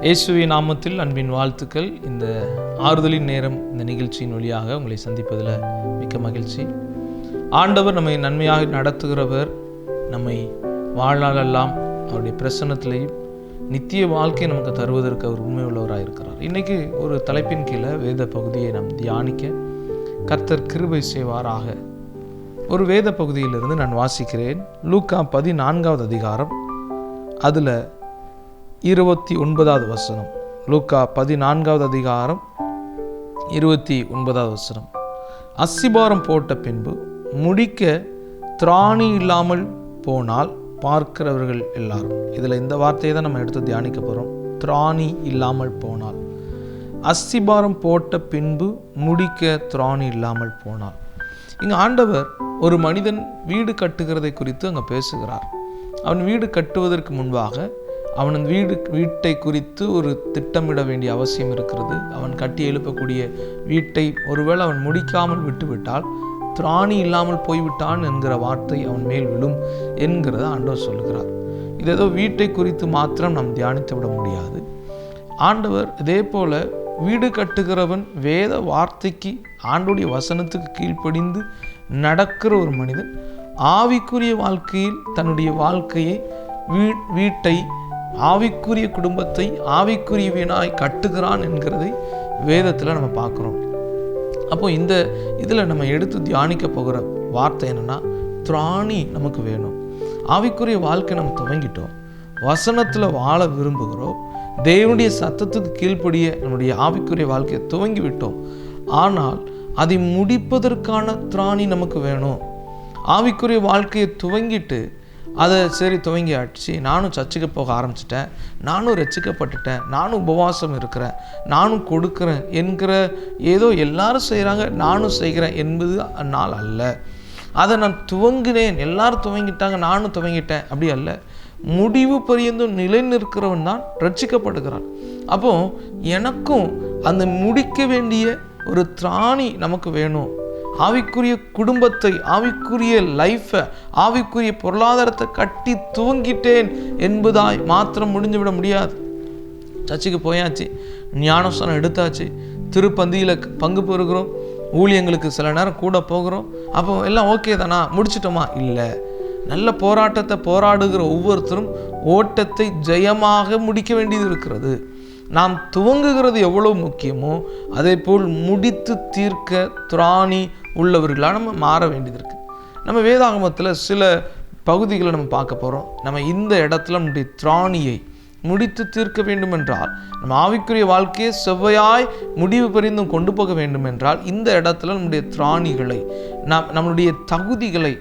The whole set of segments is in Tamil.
இயேசுவின் நாமத்தில் அன்பின் வாழ்த்துக்கள். இந்த ஆறுதலின் நேரம் இந்த நிகழ்ச்சியின் வழியாக உங்களை சந்திப்பதில் மிக்க மகிழ்ச்சி. ஆண்டவர் நம்மை நன்மையாக நடத்துகிறவர். நம்மை வாழ்நாளெல்லாம் அவருடைய பிரசன்னத்திலேயும் நித்திய வாழ்க்கையை நமக்கு தருவதற்கு அவர் உண்மை உள்ளவராக இருக்கிறார். இன்றைக்கி ஒரு தலைப்பின் கீழே வேத பகுதியை நாம் தியானிக்க கர்த்தர் கிருபை செய்வாராக. ஒரு வேத பகுதியிலிருந்து நான் வாசிக்கிறேன். லூக்கா 14வது அதிகாரம், அதில் 29வது வசனம். லூக்கா 14வது அதிகாரம் 29வது வசனம். அஸ்திபாரம் போட்ட பின்பு முடிக்க திராணி இல்லாமல் போனால் பார்க்கிறவர்கள் எல்லாரும். இதில் இந்த வார்த்தையை தான் நம்ம எடுத்து தியானிக்க போகிறோம். திராணி இல்லாமல் போனால். அஸ்திபாரம் போட்ட பின்பு முடிக்க திராணி இல்லாமல் போனால். இங்கே ஆண்டவர் ஒரு மனிதன் வீடு கட்டுகிறதை குறித்து அங்கே பேசுகிறார். அவன் வீடு கட்டுவதற்கு முன்பாக அவன் வீட்டை குறித்து ஒரு திட்டமிட வேண்டிய அவசியம் இருக்கிறது. அவன் கட்டி எழுப்பக்கூடிய வீட்டை ஒருவேளை அவன் முடிக்காமல் விட்டுவிட்டால் திராணி இல்லாமல் போய்விட்டான் என்கிற வார்த்தை அவன் மேல் விழும் என்கிறத ஆண்டவர் சொல்லுகிறார். இது ஏதோ வீட்டை குறித்து மாத்திரம் நாம் தியானித்து விட முடியாது. ஆண்டவர் இதே போல வீடு கட்டுகிறவன் வேத வார்த்தைக்கு, ஆண்டுடைய வசனத்துக்கு கீழ்ப்படிந்து நடக்கிற ஒரு மனிதன் ஆவிக்குரிய வாழ்க்கையில் தன்னுடைய வாழ்க்கையை, வீட்டை, ஆவிக்குரிய குடும்பத்தை ஆவிக்குரியவனாய் கட்டுகிறான் என்கிறதை வேதத்தில் நம்ம பார்க்குறோம். அப்போ இந்த இதில் நம்ம எடுத்து தியானிக்க போகிற வார்த்தை என்னென்னா, திராணி நமக்கு வேணும். ஆவிக்குரிய வாழ்க்கை நம்ம துவங்கிட்டோம், வசனத்தில் வாழ விரும்புகிறோம், தேவனுடைய சத்தத்துக்கு கீழ்ப்படிய நம்முடைய ஆவிக்குரிய வாழ்க்கையை துவங்கி விட்டோம். ஆனால் அதை முடிப்பதற்கான திராணி நமக்கு வேணும். ஆவிக்குரிய வாழ்க்கையை துவங்கிட்டு அதை சரி துவங்கியாச்சு, நானும் சர்ச்சுக்கு போக ஆரம்பிச்சிட்டேன், நானும் ரட்சிக்கப்பட்டுட்டேன், நானும் உபவாசம் இருக்கிறேன், நானும் கொடுக்குறேன் என்கிற ஏதோ எல்லாரும் செய்கிறாங்க நானும் செய்கிறேன் என்பது அந்நாள் அல்ல. அதை நான் துவங்கினேன், எல்லாரும் துவங்கிட்டாங்க நானும் துவங்கிட்டேன், அப்படி அல்ல. முடிவு பரியந்தும் நிலை நிற்கிறவன் தான் ரட்சிக்கப்படுகிறான். அப்போ எனக்கும் அந்த முடிக்க வேண்டிய ஒரு திராணி நமக்கு வேணும். ஆவிக்குரிய குடும்பத்தை, ஆவிக்குரிய லைஃப்பை, ஆவிக்குரிய பொருளாதாரத்தை கட்டி துவங்கிட்டேன் என்பதாய் மாத்திரம் முடிஞ்சுவிட முடியாது. சர்ச்சுக்கு போயாச்சு, ஞானஸ்தானம் எடுத்தாச்சு, திருப்பந்தியில் பங்கு பெறுகிறோம், ஊழியங்களுக்கு சில நேரம் கூட போகிறோம், அப்போ எல்லாம் ஓகே தானா, முடிச்சிட்டோமா? இல்லை. நல்ல போராட்டத்தை போராடுகிற ஒவ்வொருத்தரும் ஓட்டத்தை ஜெயமாக முடிக்க வேண்டியது இருக்கிறது. நாம் துவங்குகிறது எவ்வளவு முக்கியமோ அதே போல் முடித்து தீர்க்க திராணி உள்ளவர்களாக நம்ம மாற வேண்டியது இருக்குது. நம்ம வேதாகமத்தில் சில பகுதிகளை நம்ம பார்க்க போகிறோம். நம்ம இந்த இடத்துல நம்முடைய திராணியை முடித்து தீர்க்க வேண்டும் என்றால், நம்ம ஆவிக்குரிய வாழ்க்கையை செவ்வையாய் முடிவு பரிந்தும் கொண்டு போக வேண்டும் என்றால், இந்த இடத்துல நம்முடைய திராணிகளை, நம்முடைய தகுதிகளை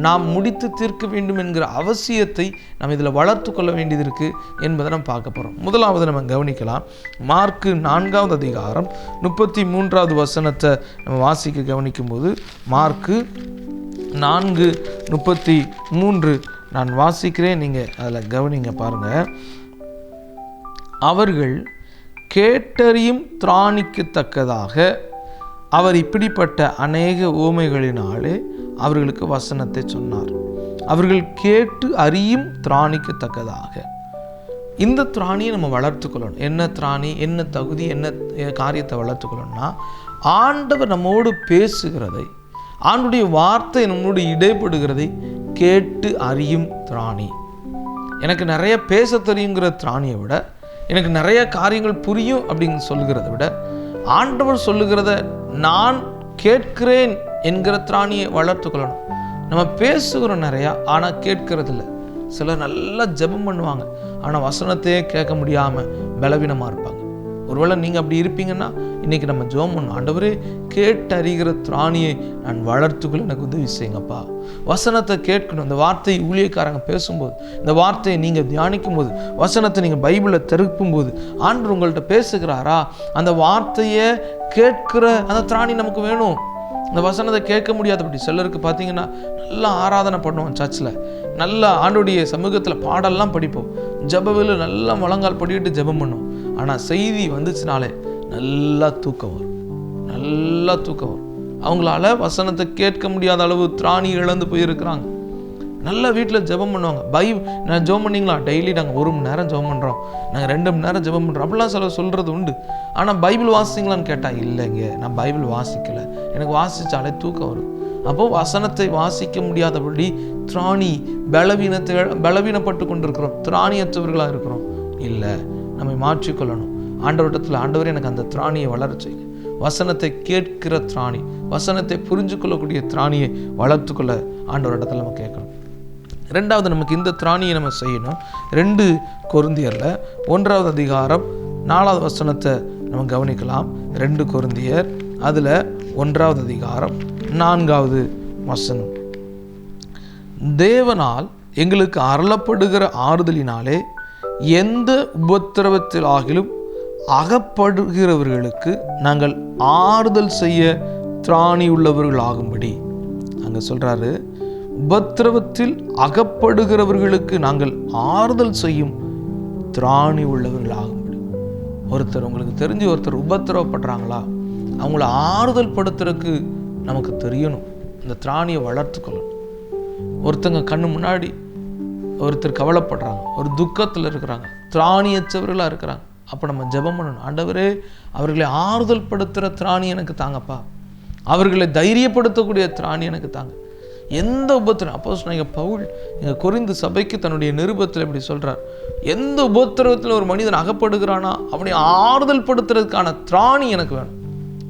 நாம் முடித்து தீர்க்க வேண்டும் என்கிற அவசியத்தை நம்ம இதில் வளர்த்து கொள்ள வேண்டியது இருக்குது என்பதை நம்ம பார்க்க போகிறோம். முதலாவது நம்ம கவனிக்கலாம். மார்க்கு 4வது அதிகாரம் 33வது வசனத்தை நம்ம வாசிக்க கவனிக்கும்போது, மார்க்கு 4:33 நான் வாசிக்கிறேன், நீங்கள் அதில் கவனிங்க பாருங்கள். அவர்கள் கேட்டறியும் திராணிக்கு தக்கதாக அவர் இப்படிப்பட்ட அநேக உவமைகளினாலே அவர்களுக்கு வசனத்தை சொன்னார். அவர்கள் கேட்டு அறியும் திராணிக்கு தக்கதாக. இந்த திராணியை நம்ம வளர்த்துக்கொள்ளணும். என்ன திராணி, என்ன தகுதி, என்ன காரியத்தை வளர்த்துக்கொள்ளணும்னா, ஆண்டவர் நம்மோடு பேசுகிறதை, ஆண்டுடைய வார்த்தை நம்மோடு இடைப்படுகிறதை கேட்டு அறியும் திராணி. எனக்கு நிறைய பேச தெரியுங்கிற திராணியை விட, எனக்கு நிறைய காரியங்கள் புரியும் அப்படின்னு சொல்லுகிறத விட, ஆண்டவர் சொல்லுகிறத நான் கேட்கிறேன் என்கிற திராணியை வளர்த்து கொள்ளணும். நம்ம பேசுகிறோம் நிறையா, ஆனால் கேட்கறது இல்லை. சிலர் நல்லா ஜெபம் பண்ணுவாங்க, ஆனால் வசனத்தையே கேட்க முடியாமல் பலவீனமாக இருப்பாங்க. ஒருவேளை நீங்கள் அப்படி இருப்பீங்கன்னா இன்றைக்கி நம்ம ஜெபம் பண்ணணும். ஆண்டவரே, கேட்டறிகிற திராணியை நான் வளர்த்துக்குள்ள எனக்கு உதவி செய்யுங்கப்பா. வசனத்தை கேட்கணும். இந்த வார்த்தையை ஊழியக்காரங்க பேசும்போது, இந்த வார்த்தையை நீங்கள் தியானிக்கும் போது, வசனத்தை நீங்கள் பைபிளை திருப்பும்போது ஆண்டவர் உங்கள்கிட்ட பேசுகிறாரா, அந்த வார்த்தையை கேட்கிற அந்த திராணி நமக்கு வேணும். இந்த வசனத்தை கேட்க முடியாதபடி சிலருக்கு பார்த்தீங்கன்னா, நல்லா ஆராதனை பண்ணுவோம், சர்ச்சில் நல்லா ஆண்டோடைய சமூகத்தில் பாடெல்லாம் படிப்போம், ஜெபவில் நல்லா முழங்கால் படிக்கிட்டு ஜெபம் பண்ணுவோம். ஆனால் செய்தி வந்துச்சுனாலே நல்லா தூக்கம் வரும். அவங்களால வசனத்தை கேட்க முடியாத அளவு திராணி இழந்து போயிருக்கிறாங்க. நல்ல வீட்டில் ஜெபம் பண்ணுவாங்க. நான் ஜெபம் பண்ணிங்களா? டெய்லி நாங்கள் 1 மணி நேரம் ஜெபம் பண்ணுறோம், நாங்கள் 2 மணி நேரம் ஜெபம் பண்ணுறோம் அப்படிலாம் சொல்கிறது உண்டு. ஆனால் பைபிள் வாசிங்களான்னு கேட்டால் இல்லைங்க, நான் பைபிள் வாசிக்கலை, எனக்கு வாசித்தாலே தூக்கம் வரும். அப்போது வசனத்தை வாசிக்க முடியாதபடி திராணி பலவீனப்பட்டு கொண்டிருக்கிறோம், திராணியற்றவர்களாக இருக்கிறோம். இல்லை, நம்மை மாற்றிக்கொள்ளணும். ஆண்டவரிடத்தில், ஆண்டவரே எனக்கு அந்த திராணியை வளர்ச்சி, வசனத்தை கேட்கிற திராணி, வசனத்தை புரிஞ்சு கொள்ளக்கூடிய திராணியை வளர்த்துக்கொள்ள ஆண்டவரிடத்தில் நம்ம கேட்கணும். 2வது நமக்கு இந்த திராணியை நம்ம செய்யணும். 2 கொரிந்தியரில் 1வது அதிகாரம் 4வது வசனத்தை நம்ம கவனிக்கலாம். 2 கொரிந்தியர் அதில் 1வது அதிகாரம் 4வது வசனம். தேவனால் எங்களுக்கு அருளப்படுகிற ஆறுதலினாலே எந்த உபத்திரவத்தில் ஆகிலும் அகப்படுகிறவர்களுக்கு நாங்கள் ஆறுதல் செய்ய திராணி உள்ளவர்கள் ஆகும்படி. அங்கே சொல்கிறாரு, உபத்திரவத்தில் அகப்படுகிறவர்களுக்கு நாங்கள் ஆறுதல் செய்யும் திராணி உள்ளவர்கள் ஆகும்படி. உங்களுக்கு தெரிஞ்சு ஒருத்தர் உபத்திரவப்படுறாங்களா, அவங்கள ஆறுதல் படுத்துறதுக்கு நமக்கு தெரியணும், இந்த திராணியை வளர்த்துக்கொள்ளணும். ஒருத்தங்க கண்ணு முன்னாடி ஒருத்தர் கவலைப்படுறாங்க, ஒரு துக்கத்தில் இருக்கிறாங்க, திராணியற்றவர்களாக இருக்கிறாங்க. அப்போ நம்ம ஜெபம் பண்ணணும், ஆண்டவரே அவர்களை ஆறுதல் படுத்துகிற திராணி எனக்கு தாங்கப்பா, அவர்களை தைரியப்படுத்தக்கூடிய திராணி எனக்கு தாங்க. எந்த உபத்திரம், அப்போஸ்தலனாகிய பவுல் எங்கள் கொரிந்து சபைக்கு தன்னுடைய நிருபத்தில் இப்படி சொல்கிறார், எந்த உபத்திரவத்தில் ஒரு மனிதன் அகப்படுகிறானா அவனை ஆறுதல் படுத்துறதுக்கான திராணி எனக்கு வேணும்.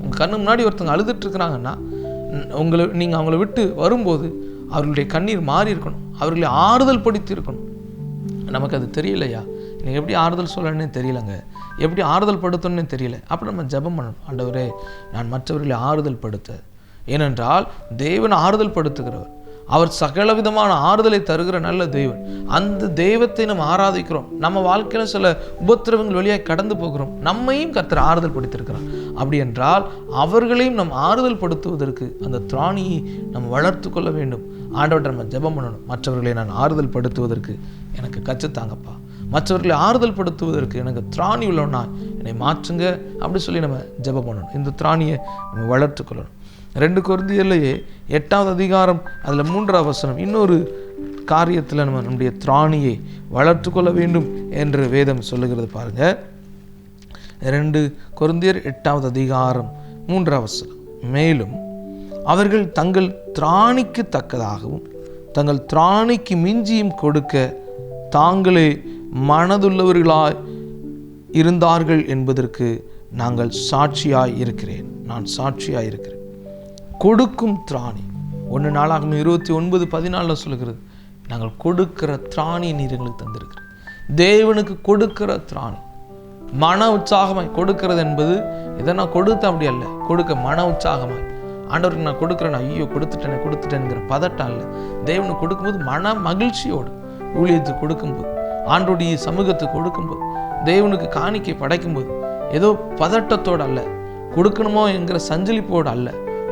உங்கள் கண்ணு முன்னாடி ஒருத்தங்க அழுதுட்டு இருக்கிறாங்கன்னா நீங்கள் அவங்கள விட்டு வரும்போது அவர்களுடைய கண்ணீர் மாறி இருக்கணும், அவர்களை ஆறுதல் படுத்தி இருக்கணும். நமக்கு அது தெரியலையா, நீங்கள் எப்படி ஆறுதல் சொல்லணும்னே தெரியலங்க, எப்படி ஆறுதல் படுத்தணும்னே தெரியல. அப்போ நம்ம ஜெபம் பண்ணணும், ஆண்டவரே நான் மற்றவர்களை ஆறுதல் படுத்த. ஏனென்றால் தேவன் ஆறுதல் படுத்துகிறவர், அவர் சகல விதமான ஆறுதலை தருகிற நல்ல தெய்வன். அந்த தெய்வத்தை நம்ம ஆராதிக்கிறோம். நம்ம வாழ்க்கையில் சில உபத்திரவங்கள் வழியாக கடந்து போகிறோம், நம்மையும் கர்த்தர் ஆறுதல் படுத்திருக்கிறார். அப்படி என்றால் அவர்களையும் நம்ம ஆறுதல் படுத்துவதற்கு அந்த திராணியை நம்ம வளர்த்து கொள்ள வேண்டும். ஆண்டவர்கிட்ட நம்ம ஜெபம் பண்ணணும், மற்றவர்களை நான் ஆறுதல் படுத்துவதற்கு எனக்கு கற்றுத்தாங்கப்பா, மற்றவர்களை ஆறுதல் படுத்துவதற்கு எனக்கு திராணி உள்ளவனா என்னை மாற்றுங்க அப்படி சொல்லி நம்ம ஜெபம் பண்ணணும். இந்த திராணியை நம்ம வளர்த்து கொள்ளணும். 2 கொரிந்தியர்லேயே 8வது அதிகாரம் அதில் 3வது வசனம் இன்னொரு காரியத்தில் நம்முடைய திராணியை வளர்த்து கொள்ள வேண்டும் என்று வேதம் சொல்லுகிறது பாருங்க. 2 கொரிந்தியர் 8வது அதிகாரம் 3வது வசனம், மேலும் அவர்கள் தங்கள் திராணிக்கு தக்கதாகவும் தங்கள் திராணிக்கு மிஞ்சியும் கொடுக்க தாங்களே மனதுள்ளவர்களாய் இருந்தார்கள் என்பதற்கு நான் சாட்சியாய் இருக்கிறேன். கொடுக்கும் திராணி 1 நாளாகமம் 29:14 சொல்லுகிறது, நாங்கள் கொடுக்கிற திராணி நீர் எங்களுக்கு தந்திருக்கிற தேவனுக்கு கொடுக்கிற திராணி, மன உற்சாகமாய் கொடுக்கிறது என்பது இதை நான் கொடுத்தேன் அப்படி அல்ல, கொடுக்க மன உற்சாகமாய் ஆண்டவருக்கு நான் கொடுக்குறேன், ஐயோ கொடுத்துட்டேன்ங்கிற பதட்டம் இல்லை. தேவனுக்கு கொடுக்கும்போது மன மகிழ்ச்சியோடு, ஊழியத்துக்கு கொடுக்கும்போது, ஆண்டோடைய சமூகத்துக்கு கொடுக்கும்போது, தேவனுக்கு காணிக்கை படைக்கும்போது ஏதோ பதட்டத்தோடு அல்ல, கொடுக்கணுமோ என்கிற சஞ்சலிப்போடு அல்ல,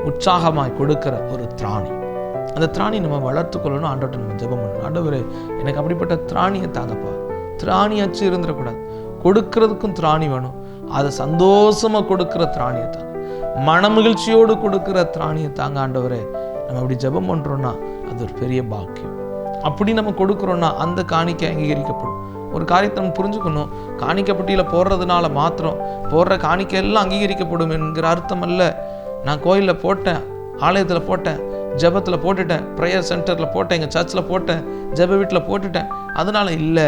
உற்சாகமாய் கொடுக்கிற ஒரு திராணி. அந்த திராணி நம்ம வளர்த்து கொள்ளணும். ஆண்டவர்கிட்ட நம்ம ஜெபம் பண்ணணும், ஆண்டவரே எனக்கு அப்படிப்பட்ட திராணியை தாங்கப்பா. திராணி அச்சு இருந்துடக்கூடாது, கொடுக்கறதுக்கும் திராணி வேணும், அதை சந்தோஷமா கொடுக்கிற திராணியை தாங்க, மன மகிழ்ச்சியோடு கொடுக்கிற திராணியை தாங்க ஆண்டவரே. நம்ம அப்படி ஜெபம் பண்றோம்னா அது ஒரு பெரிய பாக்கியம். அப்படி நம்ம கொடுக்குறோன்னா அந்த காணிக்கை அங்கீகரிக்கப்படும். ஒரு காரியத்தை நம்ம புரிஞ்சுக்கணும், காணிக்கப்பட்டியில் போடுறதுனால மாத்திரம் போடுற காணிக்கை எல்லாம் அங்கீகரிக்கப்படும் என்கிற அர்த்தம் அல்ல. நான் கோயிலில் போட்டேன், ஆலயத்தில் போட்டேன், ஜெபத்தில் போட்டுட்டேன், ப்ரேயர் சென்டரில் போட்டேன், எங்கள் சர்ச்சில் போட்டேன், ஜெப வீட்டில் போட்டுட்டேன், அதனால இல்லை,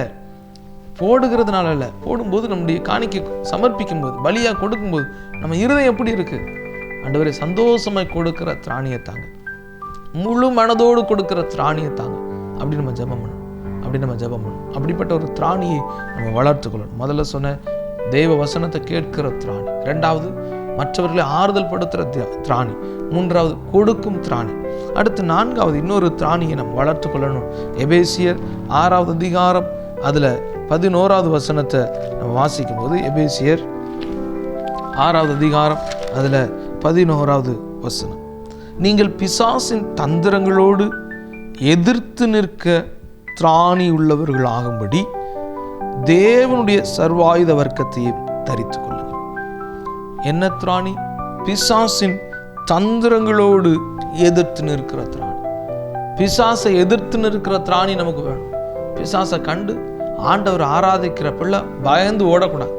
போடுகிறதுனால இல்லை. போடும்போது நம்முடைய காணிக்கை சமர்ப்பிக்கும் போது, பலியாக கொடுக்கும்போது நம்ம இருதயம் எப்படி இருக்கு, ஆண்டவரே சந்தோஷமாய் கொடுக்கிற திராணியை தாங்க, முழு மனதோடு கொடுக்கிற திராணியை தாங்க. அப்படி நம்ம ஜெபம் பண்ணணும், அப்படிப்பட்ட ஒரு திராணியை நம்ம வளர்த்துக்கொள்ளணும். முதல்ல சொன்ன தேவ வசனத்தை கேட்கிற திராணி, 2வது மற்றவர்களை ஆறுதல் படுத்துகிற திராணி, 3வது கொடுக்கும் திராணி, அடுத்து 4வது இன்னொரு திராணியை நம்ம வளர்த்து கொள்ளணும். எபேசியர் 6வது அதிகாரம் அதில் 11வது வசனத்தை நம்ம வாசிக்கும் போது, எபேசியர் 6வது அதிகாரம் அதில் 11வது வசனம், நீங்கள் பிசாசின் தந்திரங்களோடு எதிர்த்து நிற்க திராணி உள்ளவர்களாகும்படி தேவனுடைய சர்வாயுத வர்க்கத்தையும் தரித்து கொள்ளுங்கள். என்ன திராணி? பிசாசின் தந்திரங்களோடு எதிர்த்து நிற்கிற திராணி. பிசாசை எதிர்த்து நிற்கிற திராணி நமக்கு வேணும். பிசாசை கண்டு ஆண்டவர் ஆராதிக்கிற பிள்ளை பயந்து ஓடக்கூடாது.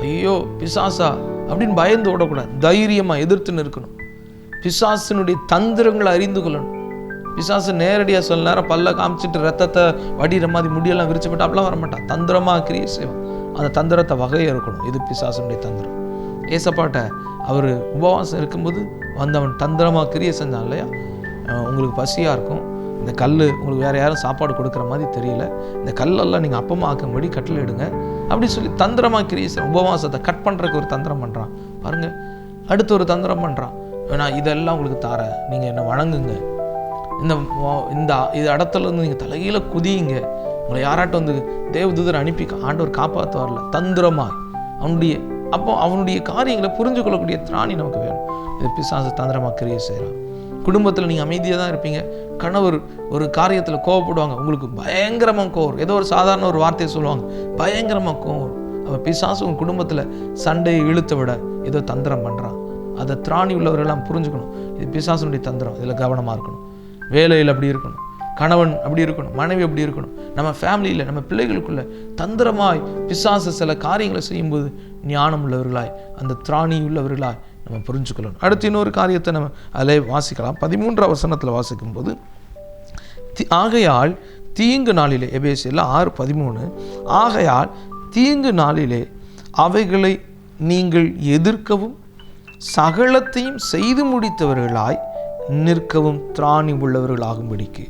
ஐயோ பிசாசா அப்படின்னு பயந்து ஓடக்கூடாது. தைரியமாக எதிர்த்து நிற்கணும். பிசாசினுடைய தந்திரங்களை அறிந்து கொள்ளணும். பிசாசு நேரடியாக சில நேரம் பல்ல காமிச்சிட்டு ரத்தத்தை வடிகிற மாதிரி முடியெல்லாம் விரிச்சு போட்டு அப்படிலாம் வரமாட்டான். தந்திரமாக கிரியை செய்வான். அந்த தந்திரத்தை வகையை இருக்கணும். இது பிசாசனுடைய தந்திரம். ஏசப்பாட்ட அவர் உபவாசம் இருக்கும்போது வந்தவன் தந்திரமாக கிரியை செஞ்சான் இல்லையா? உங்களுக்கு பசியாக இருக்கும், இந்த கல் உங்களுக்கு வேறு யாரும் சாப்பாடு கொடுக்குற மாதிரி தெரியல, இந்த கல்லெல்லாம் நீங்கள் அப்பமாக ஆக்கும்படி கட்டில் எடுங்க அப்படி சொல்லி தந்திரமாக கிரியை செய்ய. உபவாசத்தை கட் பண்ணுறதுக்கு ஒரு தந்திரம் பண்ணுறான் பாருங்கள். அடுத்து ஒரு தந்திரம் பண்ணுறான். நான் இதெல்லாம் உங்களுக்கு தாரேன், நீங்கள் என்னை வணங்குங்க, இந்த இடத்துல இருந்து நீங்கள் தலைகீழ குதியுங்க, உங்களை யாராட்டும் வந்து தேவதூதர் அனுப்பி ஆண்டவர் காப்பாற்ற வரல. தந்திரமாய் அவனுடைய காரியங்களை புரிஞ்சு கொள்ளக்கூடிய திராணி நமக்கு வேணும். இது பிசாசு தந்திரமாக கிரியை செய்கிறான். குடும்பத்தில் நீங்கள் அமைதியாக தான் இருப்பீங்க. கணவர் ஒரு காரியத்தில் கோவப்படுவாங்க, உங்களுக்கு பயங்கரமாக கோவம். ஏதோ ஒரு சாதாரண ஒரு வார்த்தையை சொல்லுவாங்க, பயங்கரமாக கோவம் வரும். அவன் பிசாசு உங்கள் குடும்பத்தில் சண்டையை இழுத்த விட ஏதோ தந்திரம் பண்ணுறான். அதை திராணி உள்ளவர்களெல்லாம் புரிஞ்சுக்கணும். இது பிசாசுனுடைய தந்திரம். இதில் கவனமாக இருக்கணும். வேலையில் அப்படி இருக்கணும், கணவன் அப்படி இருக்கணும், மனைவி அப்படி இருக்கணும். நம்ம ஃபேமிலியில் நம்ம பிள்ளைகளுக்குள்ள தந்திரமாய் பிசாசு சில காரியங்களை செய்யும்போது ஞானம் உள்ளவர்களாய் அந்த திராணி உள்ளவர்களாய் நம்ம புரிஞ்சுக்கொள்ளணும். அடுத்து இன்னொரு காரியத்தை நம்ம அதில் வாசிக்கலாம். 13ஆம் வசனத்தில் வாசிக்கும்போது, ஆகையால் தீங்கு நாளிலே, எபேசியர் 6:13, ஆகையால் தீங்கு நாளிலே அவைகளை நீங்கள் எதிர்க்கவும் சகலத்தையும் செய்து முடித்தவர்களாய் நிற்கவும் திராணி உள்ளவர்களாகும்படிக்கு.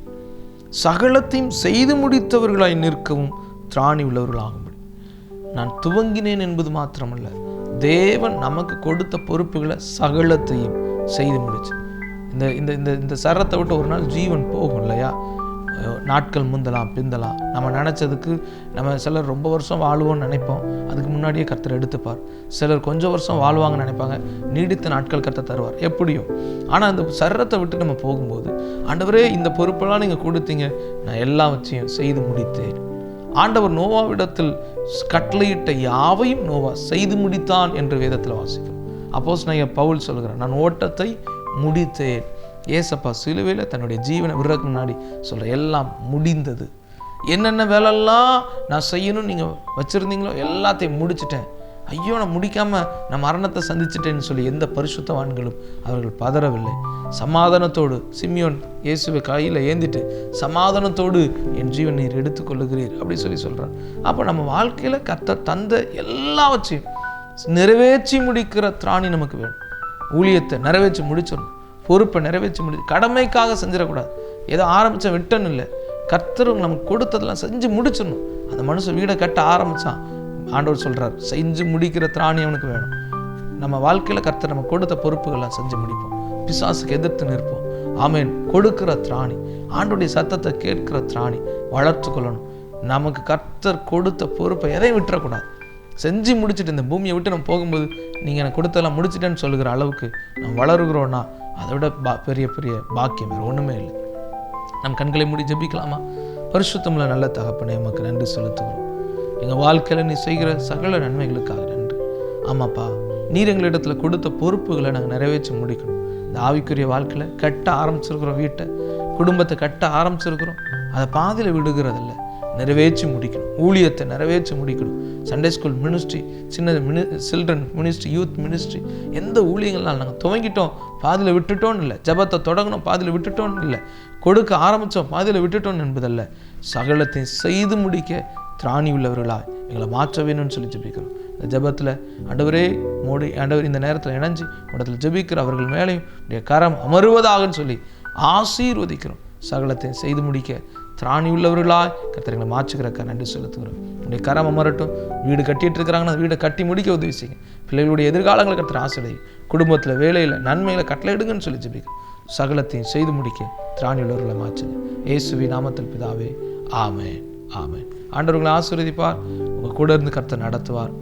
சகலத்தையும் செய்து முடித்தவர்களாய் நிற்கவும் திராணி உள்ளவர்களாகும்படி. நான் துவங்கினேன் என்பது மாத்திரமல்ல, தேவன் நமக்கு கொடுத்த பொறுப்புகளை சகலத்தையும் செய்து முடிச்சு. இந்த சரத்தை விட்டு ஒரு நாள் ஜீவன் போகும் இல்லையா? நாட்கள் முந்தலாம் பிந்தலாம். நம்ம நினச்சதுக்கு நம்ம சிலர் ரொம்ப வருஷம் வாழ்வோம்னு நினைப்போம், அதுக்கு முன்னாடியே கர்த்தர் எடுத்துப்பார். சிலர் கொஞ்சம் வருஷம் வாழ்வாங்கன்னு நினைப்பாங்க, நீடித்த நாட்கள் கர்த்தர் தருவார். எப்படியோ ஆனால் அந்த சரத்தை விட்டு நம்ம போகும்போது, ஆண்டவரே இந்த பொறுப்பெல்லாம் நீங்கள் கொடுத்தீங்க, நான் எல்லா வச்சையும் செய்து முடித்தேன். ஆண்டவர் நோவாவிடத்தில் கட்டளையிட்ட யாவையும் நோவா செய்து முடித்தான் என்று வேதத்தில் வாசிக்கிறோம். அப்போஸ்தலனாகிய பவுல் சொல்கிறார், நான் ஓட்டத்தை முடித்தேன். ஏசப்பா சிலுவையில் தன்னுடைய ஜீவனை விடுறதுக்கு முன்னாடி சொல்கிற எல்லாம் முடிந்தது. என்னென்ன வேலையெல்லாம் நான் செய்யணும்னு நீங்கள் வச்சுருந்தீங்களோ எல்லாத்தையும் முடிச்சிட்டேன். ஐயோ நான் முடிக்காமல் நான் மரணத்தை சந்திச்சிட்டேன்னு சொல்லி எந்த பரிசுத்தவான்களும் அவர்கள் பதறவில்லை. சமாதானத்தோடு சிமியோன் இயேசுவை கையில் ஏந்திட்டு சமாதானத்தோடு என் ஜீவன் நீர் எடுத்துக்கொள்ளுகிறீர் அப்படி சொல்லி சொல்கிறான். அப்போ நம்ம வாழ்க்கையில் கர்த்தர் தந்த எல்லாவற்றையும் நிறைவேற்றி முடிக்கிற திராணி நமக்கு வேணும். ஊழியத்தை நிறைவேற்றி முடிச்சிடணும், பொறுப்பை நிறைவேற்றி கடமைக்காக செஞ்சிடக்கூடாது. ஏதோ ஆரம்பித்த விட்டன்னு இல்லை, கர்த்தர் நமக்கு கொடுத்ததெல்லாம் செஞ்சு முடிச்சிடணும். அந்த மனுஷன் வீடை கட்ட ஆரம்பித்தான், ஆண்டவர் சொல்கிறார் செஞ்சு முடிக்கிற திராணி அவனுக்கு வேணும். நம்ம வாழ்க்கையில் கர்த்தர் நம்ம கொடுத்த பொறுப்புகள்லாம் செஞ்சு முடிப்போம், பிசாசுக்கு எதிர்த்து நிற்போம். ஆமேன். கொடுக்கிற திராணி, ஆண்டோடைய சத்தத்தை கேட்கிற திராணி வளர்த்து கொள்ளணும். நமக்கு கர்த்தர் கொடுத்த பொறுப்பை எதையும் விட்டுறக்கூடாது. செஞ்சு முடிச்சுட்டு இந்த பூமியை விட்டு நம்ம போகும்போது நீங்கள் எனக்கு கொடுத்தெல்லாம் முடிச்சிட்டேன்னு சொல்லுகிற அளவுக்கு நம்ம வளருகிறோன்னா அதை விட பெரிய பெரிய பாக்கியம் வேறு ஒன்றுமே இல்லை. நம் கண்களை மூடி ஜெபிக்கலாமா? பரிசுத்தமுள்ள நல்ல தகப்பனே, உமக்கு நன்றி செலுத்துகிறோம். எங்கள் வாழ்க்கையில் நீ செய்கிற சகல நன்மைகளுக்காக நன்றி. ஆமாப்பா, நீர் எங்களிடத்தில் கொடுத்த பொறுப்புகளை நாங்கள் நிறைவேற்றி முடிக்கணும். இந்த ஆவிக்குரிய வாழ்க்கையில் கட்ட ஆரம்பிச்சிருக்கிறோம், வீட்டை குடும்பத்தை கட்ட ஆரம்பிச்சிருக்கிறோம், அதை பாதியில் விடுகிறதில்ல, நிறைவேற்றி முடிக்கணும். ஊழியத்தை நிறைவேற்றி முடிக்கணும். Sunday school ministry, children ministry, youth ministry, எந்த ஊழியங்கள்னாலும் நாங்கள் துவங்கிட்டோம் பாதியில் விட்டுட்டோன்னு இல்லை, ஜபத்தை தொடங்கணும் பாதியில் விட்டுட்டோன்னு இல்லை, கொடுக்க ஆரம்பித்தோம் பாதியில் விட்டுட்டோன்னு என்பதல்ல, சகலத்தையும் செய்து முடிக்க திராணி உள்ளவர்களா எங்களை மாற்ற வேணும்னு சொல்லி ஜெபிக்கிறோம். இந்த ஜபத்தில் ஆண்டவரே மோடி ஆண்டவர் இந்த நேரத்தில் இணைஞ்சு இடத்துல ஜெபிக்கிற அவர்கள் மேலேயும் உடைய கரம் அமருவதாகன்னு சொல்லி ஆசீர்வதிக்கிறோம். சகலத்தையும் செய்து முடிக்க திராணி உள்ளவர்களாய் கர்த்தர்களை மாற்றுகிறக்கா நன்றி செலுத்துகிறோம். உடைய கரம் அமரட்டும். வீடு கட்டிட்டு இருக்கிறாங்கன்னா வீடை கட்டி முடிக்க உதவி செய்யுங்க. பிள்ளைகளுடைய எதிர்காலங்களை கர்த்தர் ஆசிரியை, குடும்பத்தில் வேலையில் நன்மைகளை கட்டளையிடுங்கன்னு சொல்லி ஜெபிக்கிறோம். சகலத்தையும் செய்து முடிக்க திராணி உள்ளவர்களை மாற்றுங்க. இயேசுவின் நாமத்தில் பிதாவே, ஆமென், ஆமென். ஆண்டவர்களை ஆசீர்வதிப்பார். உங்கள் கூட இருந்து கர்த்தர் நடத்துவார்.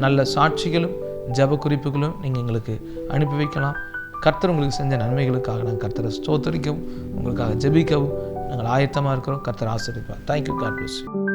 நல்ல சாட்சிகளும் ஜப குறிப்புகளும் நீங்கள் எங்களுக்கு அனுப்பி வைக்கலாம். கர்த்தர் உங்களுக்கு செஞ்ச நன்மைகளுக்காக நாங்கள் கர்த்தரை ஸ்தோத்தரிக்கவும் உங்களுக்காக ஜெபிக்கவும் நாங்கள் ஆயத்தமாக இருக்கிறோம். கர்த்தர் ஆசீர்வதிப்பார். தேங்க்யூ. God bless you.